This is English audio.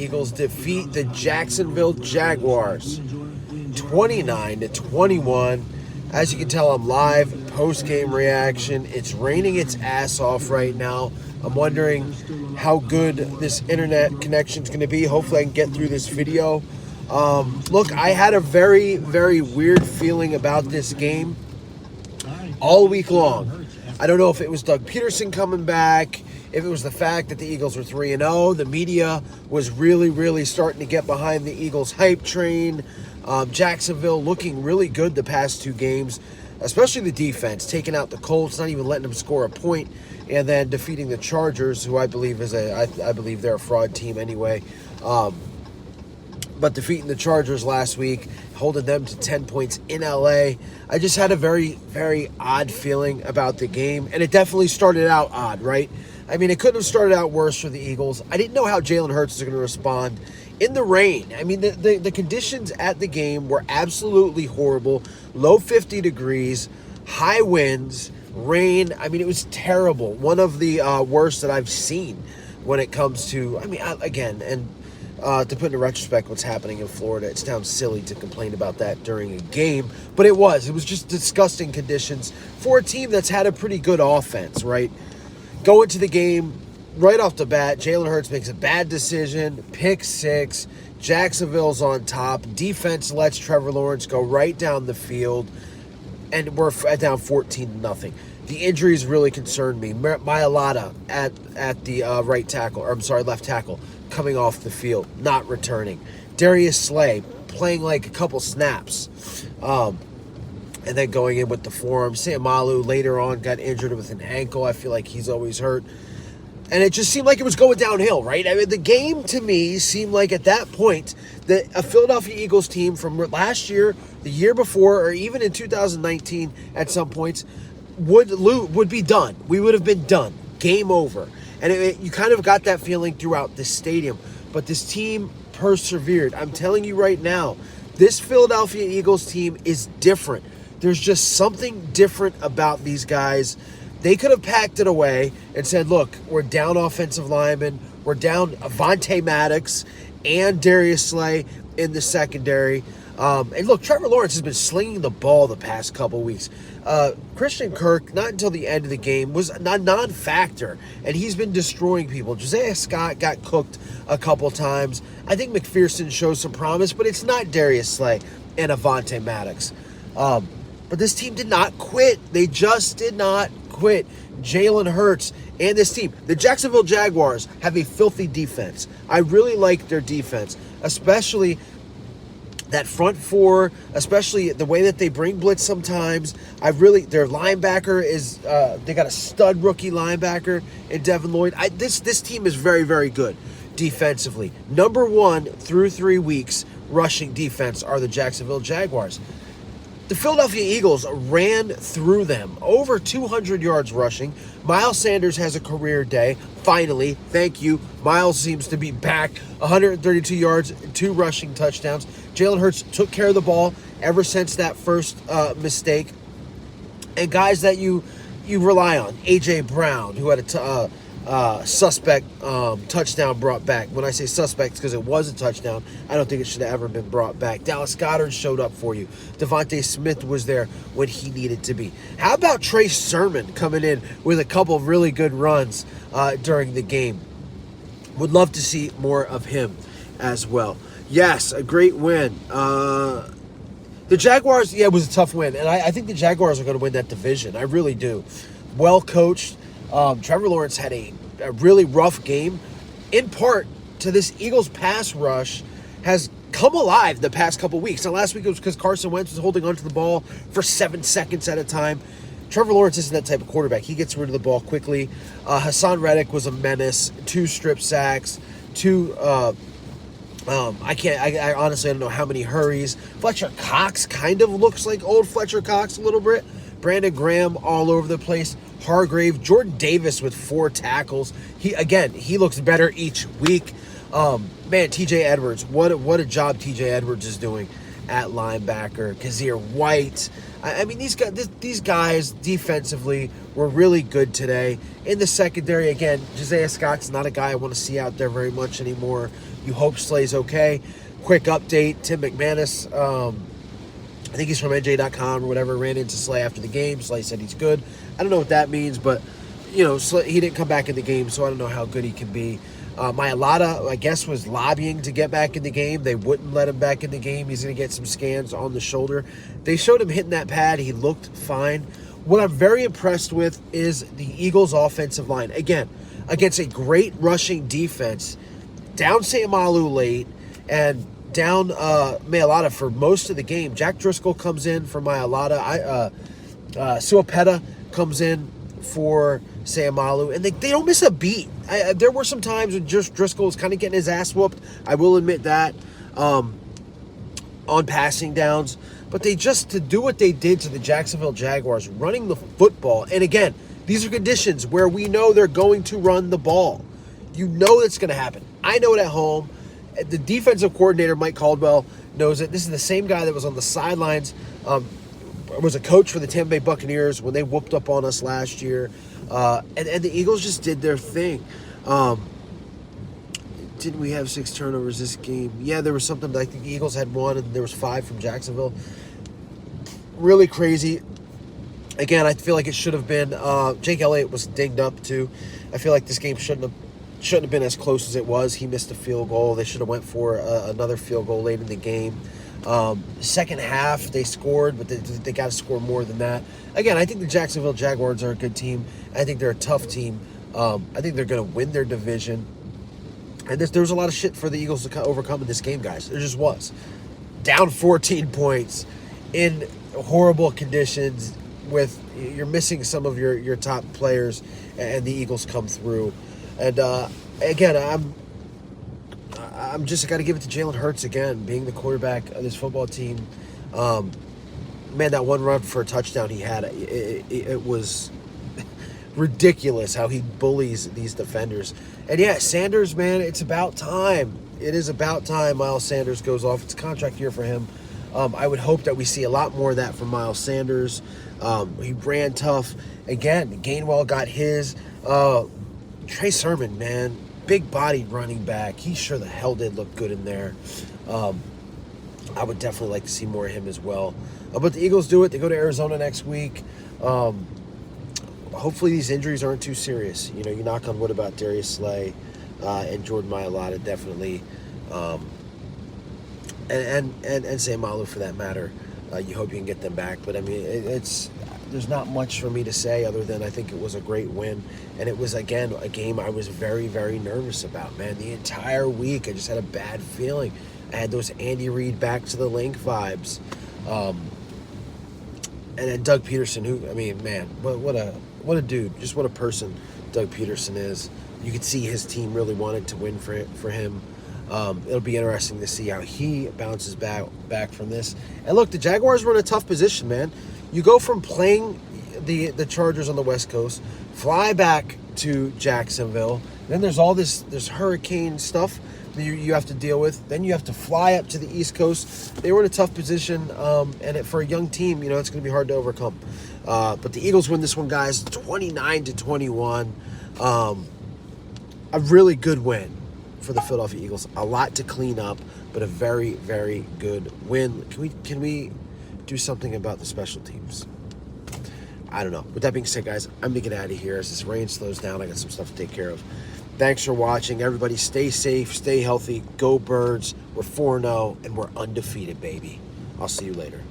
Eagles defeat the Jacksonville Jaguars 29-21. As you can tell, I'm live, post-game reaction. It's raining its ass off right now. I'm wondering how good this internet connection is going to be. Hopefully I can get through this video. Look, I had a very, very weird feeling about this game all week long. I don't know if it was Doug Peterson coming back, if it was the fact that the Eagles were 3-0. The media was really, really starting to get behind the Eagles hype train. Jacksonville looking really good the past two games, especially the defense, taking out the Colts, not even letting them score a point, and then defeating the Chargers, who I believe I believe they're a fraud team anyway. But defeating the Chargers last week, holding them to 10 points in LA. I just had a very, very odd feeling about the game, and it definitely started out odd, right? I mean, it couldn't have started out worse for the Eagles. I didn't know how Jalen Hurts was going to respond in the rain. I mean, the conditions at the game were absolutely horrible. Low 50 degrees, high winds, rain. I mean, it was terrible. One of the worst that I've seen when it comes to, I mean, again, and to put into retrospect what's happening in Florida, it sounds silly to complain about that during a game, but it was just disgusting conditions for a team that's had a pretty good offense, right? Go into the game, right off the bat, Jalen Hurts makes a bad decision, pick six, Jacksonville's on top, defense lets Trevor Lawrence go right down the field, and we're down 14-0. The injuries really concerned me. Mailata at the left tackle, coming off the field, not returning. Darius Slay playing like a couple snaps, and then going in with the forearm. Samalu later on got injured with an ankle. I feel like he's always hurt. And it just seemed like it was going downhill, right? I mean, the game to me seemed like at that point that a Philadelphia Eagles team from last year, the year before, or even in 2019 at some points would be done. We would have been done. Game over. And you kind of got that feeling throughout the stadium. But this team persevered. I'm telling you right now, this Philadelphia Eagles team is different. There's just something different about these guys. They could have packed it away and said, look, we're down offensive linemen. We're down Avonte Maddox and Darius Slay in the secondary. And look, Trevor Lawrence has been slinging the ball the past couple weeks. Christian Kirk, not until the end of the game, was a non-factor, and he's been destroying people. Josiah Scott got cooked a couple times. I think McPherson shows some promise, but it's not Darius Slay and Avonte Maddox. But this team did not quit. They just did not quit. Jalen Hurts and this team. The Jacksonville Jaguars have a filthy defense. I really like their defense, especially that front four, especially the way that they bring blitz sometimes. Their linebacker is, they got a stud rookie linebacker in Devin Lloyd. This team is very, very good defensively. Number one through 3 weeks rushing defense are the Jacksonville Jaguars. The Philadelphia Eagles ran through them, over 200 yards rushing. Miles Sanders has a career day. Finally, thank you. Miles seems to be back. 132 yards, 2 rushing touchdowns. Jalen Hurts took care of the ball ever since that first mistake. And guys that you rely on, A.J. Brown, who had a suspect touchdown brought back. When I say suspect, it's because it was a touchdown. I don't think it should have ever been brought back. Dallas Goedert showed up for you. Devontae Smith was there when he needed to be. How about Trey Sermon coming in with a couple of really good runs during the game? Would love to see more of him as well. Yes, a great win. The Jaguars, it was a tough win. And I think the Jaguars are going to win that division. I really do. Well coached. Trevor Lawrence had a really rough game, in part to this Eagles pass rush has come alive the past couple weeks. Now, last week it was because Carson Wentz was holding onto the ball for 7 seconds at a time. Trevor Lawrence isn't that type of quarterback. He gets rid of the ball quickly. Hassan Reddick was a menace. 2 strip sacks. 2. I honestly don't know how many hurries. Fletcher Cox kind of looks like old Fletcher Cox a little bit. Brandon Graham all over the place. Hargrave, Jordan Davis with 4 tackles. He looks better each week. Man, TJ Edwards, what a job TJ Edwards is doing at linebacker. Kazir White. I mean, these guys defensively were really good today. In the secondary, again, Josiah Scott's not a guy I want to see out there very much anymore. You hope Slay's okay. Quick update, Tim McManus, I think he's from NJ.com or whatever, ran into Slay after the game. Slay said he's good. I don't know what that means, but, Slay, he didn't come back in the game, so I don't know how good he can be. Mailata, I guess, was lobbying to get back in the game. They wouldn't let him back in the game. He's going to get some scans on the shoulder. They showed him hitting that pad. He looked fine. What I'm very impressed with is the Eagles' offensive line. Again, against a great rushing defense, down Sayamalu late and down Mailata for most of the game. Jack Driscoll comes in for Mailata. Suapeta comes in for Sayamalu, and they don't miss a beat. There were some times when just Driscoll was kind of getting his ass whooped. I will admit that on passing downs. But they just, to do what they did to the Jacksonville Jaguars, running the football. And again, these are conditions where we know they're going to run the ball. You know that's going to happen. I know it at home. The defensive coordinator, Mike Caldwell, knows it. This is the same guy that was on the sidelines, was a coach for the Tampa Bay Buccaneers when they whooped up on us last year. And the Eagles just did their thing. Didn't we have 6 turnovers this game? Yeah, there was something. I think the Eagles had 1, and there was 5 from Jacksonville. Really crazy. Again, I feel like it should have been. Jake Elliott was dinged up too. I feel like this game shouldn't have been as close as it was. He missed a field goal. They should have went for another field goal late in the game. Second half, they scored, but they got to score more than that. Again, I think the Jacksonville Jaguars are a good team. I think they're a tough team. I think they're going to win their division. And there was a lot of shit for the Eagles to overcome in this game, guys. There just was. Down 14 points in horrible conditions with you're missing some of your top players, and the Eagles come through. And again, I'm just got to give it to Jalen Hurts again, being the quarterback of this football team. Man, that one run for a touchdown he had, it was ridiculous how he bullies these defenders. And yeah, Sanders, man, it's about time. It is about time Miles Sanders goes off. It's a contract year for him. I would hope that we see a lot more of that from Miles Sanders. He ran tough. Again, Gainwell got his. Trey Sermon, man, big body running back. He sure the hell did look good in there. I would definitely like to see more of him as well. But the Eagles do it. They go to Arizona next week. Hopefully these injuries aren't too serious. You knock on wood about Darius Slay and Jordan Mailata, definitely. And Sayamalu for that matter. You hope you can get them back. But, I mean, there's not much for me to say other than I think it was a great win. And it was, again, a game I was very, very nervous about, man. The entire week I just had a bad feeling. I had those Andy Reid back to the link vibes. And then Doug Peterson, who, I mean, man, what a dude. Just what a person Doug Peterson is. You could see his team really wanted to win for him. It'll be interesting to see how he bounces back from this. And look, the Jaguars were in a tough position, man. You go from playing the Chargers on the West Coast, fly back to Jacksonville, then there's all this hurricane stuff that you have to deal with. Then you have to fly up to the East Coast. They were in a tough position, and for a young team, it's going to be hard to overcome. But the Eagles win this one, guys, 29-21. A really good win for the Philadelphia Eagles. A lot to clean up, but a very, very good win. Can we do something about the special teams? I don't know. With that being said, guys, I'm going to get out of here. As this rain slows down, I got some stuff to take care of. Thanks for watching. Everybody stay safe, stay healthy. Go Birds. We're 4-0, and we're undefeated, baby. I'll see you later.